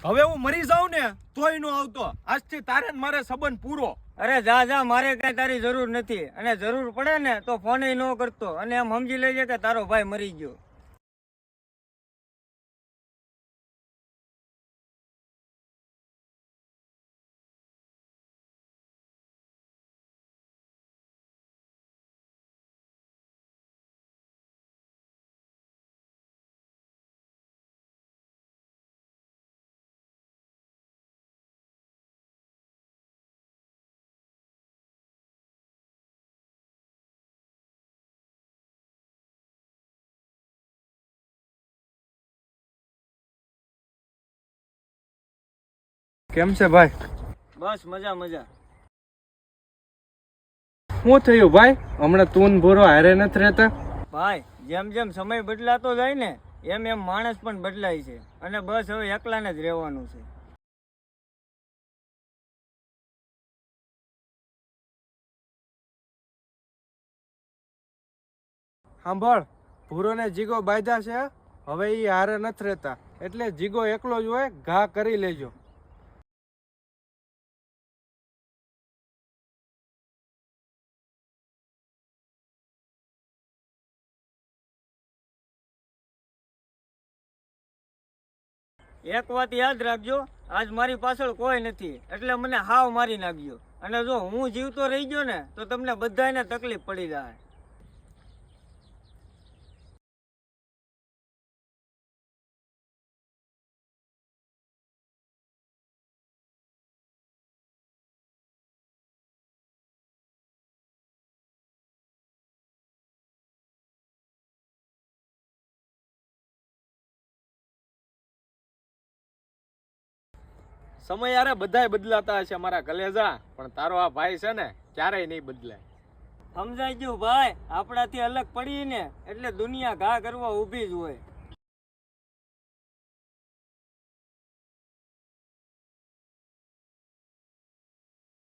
હવે હું મરી જાઉં ને તોય નો આવતો. આજથી તારે ને મારે સંબંધ પૂરો. અરે જા જા, મારે કઈ તારી જરૂર નથી, અને જરૂર પડે ને તો ફોન ન કરતો, અને એમ સમજી લેજે કે તારો ભાઈ મરી ગયો. કેમ છે ભાઈ? બસ મજા મજા. શું થયું ભાઈ? હમણાં તું ને ભોરો હારે નથી રહેતા? ભાઈ, જેમ જેમ સમય બદલાતો જાય ને એમ એમ માણસ પણ બદલાય છે, અને બસ હવે એકલાને જ રહેવાનું છે. સાંભળ, ભૂરો ને જીગો બાંધ્યા છે, હવે ઈ હારે નથી રહેતા, એટલે જીગો એકલો જ હોય, ઘા કરી લેજો. એક વાત યાદ રાખજો, આજ મારી પાછળ કોઈ નથી, એટલે મને હાવ મારી નાખજો, અને જો હું જીવતો રહી ગયો ને તો તમને બધાને તકલીફ પડી જાય. સમય યારે બધાય બદલાતા હશે મારા કલેજા, પણ તારો આ ભાઈ છે ને ક્યારેય નહીં બદલાય. સમજાઈ ગયું ભાઈ, આપણાથી અલગ પડી ને એટલે દુનિયા ઘા કરવા ઊભી જ હોય.